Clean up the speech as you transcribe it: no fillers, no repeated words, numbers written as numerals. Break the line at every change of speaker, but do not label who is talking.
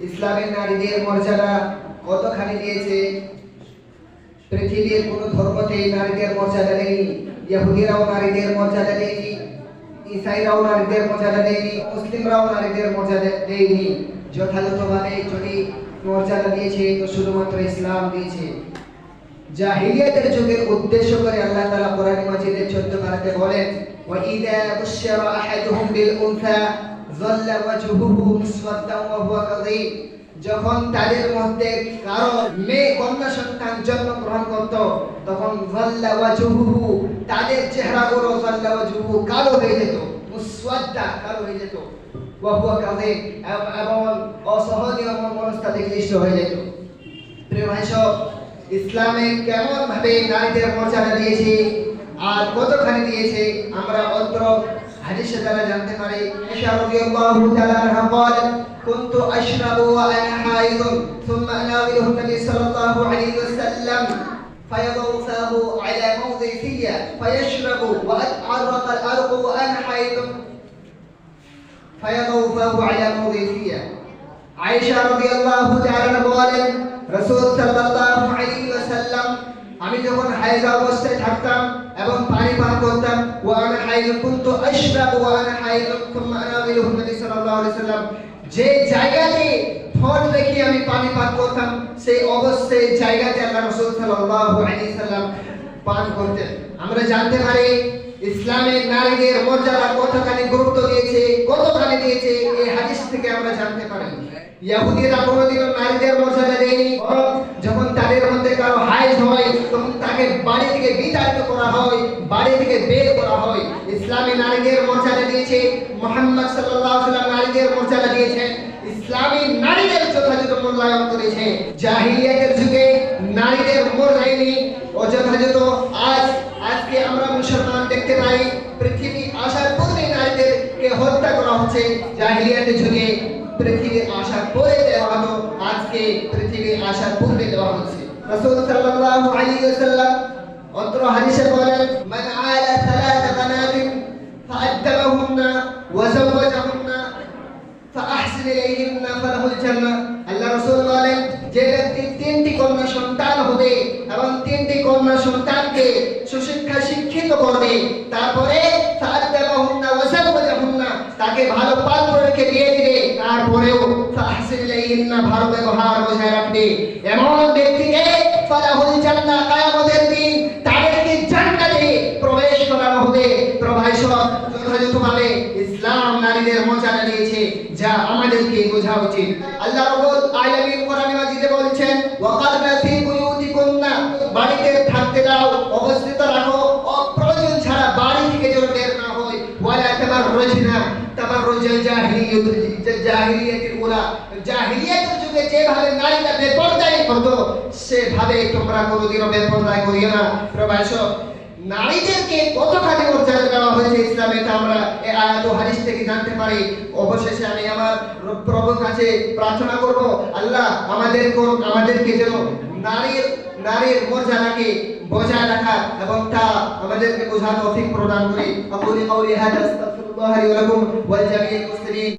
ইসলামের নারীদের মর্যাদা কতখানি দিয়েছে। পৃথিবীর কোন ধর্মতে নারীদের মর্যাদা নেই। ইহুদিরাও নারীদের মর্যাদা দেয়নি, ইসাইরাও নারীদের মর্যাদা দেয়নি, মুসলিমরাও নারীদের মর্যাদা দেয়নি। যথাযথভাবে যদি মর্যাদা দিয়েছে তো শুধুমাত্র ইসলাম দিয়েছে। জাহিলিয়াতের যুগের উদ্দেশ্য করে আল্লাহ তাআলা কোরআন মাজিদের 14 পারাতে বলেন, ওয়া ইযা বুশশিরা আহাদুহুম বিল উনসা যাল্লা ওয়াজহুহু মুসওয়াদ্দান ওয়া হুয়া কাযীব। যখন তাদের মধ্যে কারো মেয়ে কন্যা সন্তান জন্মগ্রহণ করত তখন যাল্লা ওয়াজহুহু, তাদের চেহারাগুলো যাল্লা ওয়াজহুহু, কালো হয়ে যেত, মুসওয়াদ্দা, কালো হয়ে যেত, ওয়া হুয়া কাযীব, এবং অসহনীয় মনস্তাতে ক্লিষ্ট হয়ে যেত। প্রিয় ভাই সব, ইসলামে কেমন ভাবে নারীদের মর্যাদা দিয়েছে আর কতখানি দিয়েছে আমরা অত্র হাদিসের দ্বারা জানতে পারি। আয়েশা রাদিয়াল্লাহু তাআলা আনহা বলেন, কুনতু আশরাবু ওয়া আনা হাইদুন সুম্মা আনাবিলু নবী সাল্লাল্লাহু আলাইহি ওয়াসাল্লাম ফায়াদউ ফাহু আলা মাওদি ফিয়া ফায়াশরাবু ওয়া আরqa আরqু ওয়া আনা হাইদুন ফায়াদউ ফাহু আলা মাওদি ফিয়া। আয়েশা রাদিয়াল্লাহু তাআলা বলেন, রাসূল সাল্লাল্লাহু আলাইহি ওয়াসাল্লাম, আমি যখন হায়েজ অবস্থায় থাকতাম এবং পানি পান করতাম, ওয়া আনা হাইদ কুনতু আশরাবু ওয়া আনা হাইদ সুম্মা আনাবিলু নবী সাল্লাল্লাহু আলাইহি ওয়াসাল্লাম, যে জায়গাতে ঠোঁট রেখে আমি পানি পান করতাম সেই অবস্থায় জায়গাতে আল্লাহ রাসূল সাল্লাল্লাহু আলাইহি ওয়াসাল্লাম পান করতেন। আমরা জানতে পারি ইসলামের নারীদের মর্যাদা কতখানি গুরুত্ব দিয়েছে, কতখানি দিয়েছে, এই হাদিস থেকে আমরা জানতে পারি। ইহুদিরা কোনোদিনও নারীদের মর্যাদা দেয়নি, বরং যখন তাদের মধ্যে কারো হায়েজ হয় তখন তাকে বাড়ি থেকে বিতাড়িত করা হয়, বাড়ি থেকে বের করা হয়। ইসলামে নারীদের মর্যাদা দিয়েছে, মুহাম্মদ সাল্লাল্লাহু আলাইহি ওয়াসাল্লাম নারীদের মর্যাদা দিয়েছেন, ইসলামী নারীদের যথাযথ মূল্যায়ন করেছে। জাহিলিয়াতের যুগে নারীদের মর্যাদা অযথাযথ আজকে আমরা মুসলমান দেখতে পাই পৃথিবী আসার পূর্বে নারীদেরকে হত্যা করা হচ্ছে। জাহিলিয়াতের যুগে পৃথিবী আসার পরে দেওয়া হতো, আজকে পৃথিবী আসার পূর্বে দেওয়া হচ্ছে। রাসূল সাল্লাল্লাহু আলাইহি ওয়াসাল্লাম অত্র হাদিসে বলেন, মান আলা সালাত বানাতিন ফাআদ্দাবাহুন্না ওয়া যাওয়াজাহুন্না ফাআহসিন ইলাইহিন্না ফালাহুল জান্নাহ। আল্লাহ রাসূল বলেন, যে ব্যক্তি 3টি কন্যা সন্তান হবে এবং 3টি কন্যা সন্তানকে সুশিক্ষা শিক্ষিত করবে, তারপরে ফাআদ্দাবাহুন্না ওয়া যাওয়াজাহুন্না, তাকে ভালো পাত্র রেখে বিয়ে দিবে, তারপরেও ফাহসিন ইলাইহিন্না, ভালো ব্যবহার বজায় রাখবে, এমন ব্যক্তিকে ফালাহুল জান্নাহ, কিয়ামতের দিন তাদেরকে জান্নাতে প্রবেশ করানো হবে। প্রভাইসব, যথাযথভাবে ইসলাম নারীদের মর্যাদা দিয়েছে, যা আমাদেরকে বোঝা উচিত। আল্লাহ রাব্বুল আলামিন কোরআনে মাজিদে বলছেন, ওয়াকারনা ফি বুয়ুতিকুন্না, বাড়িতে থাকতে দাও, অবস্থিত রাখো, অপ্রয়োজন ছাড়া বাড়ি থেকে যেন বের না হয়, ওয়ালা তাবাররুজনা তাবাররুজাল জাহিলিয়াতিল উলা, জাহিলিয়াতের যুগে যেভাবে নারীরা বেপরদাই করত সেভাবে তোমরা কোনোদিনও বেপরদাই করিও না। প্রবাসক, নারীদেরকে কতখানি মর্যাদা দেওয়া হয়েছে ইসলামে তা আমরা এই আয়াত ও হাদিস থেকে জানতে পারি। অবশেষে আমি আমার প্রভুর কাছে প্রার্থনা করব, আল্লাহ আমাদেরকে যেন নারীর মর্যাদাকে বজায় রাখা এবং তা আমাদেরকে বোঝার তৌফিক প্রদান করে। আকুলি কাউলি হাদা আস্তাগফিরুল্লাহ লি ওয়া লাকুম ওয়াল জামিল মুসলিমিন।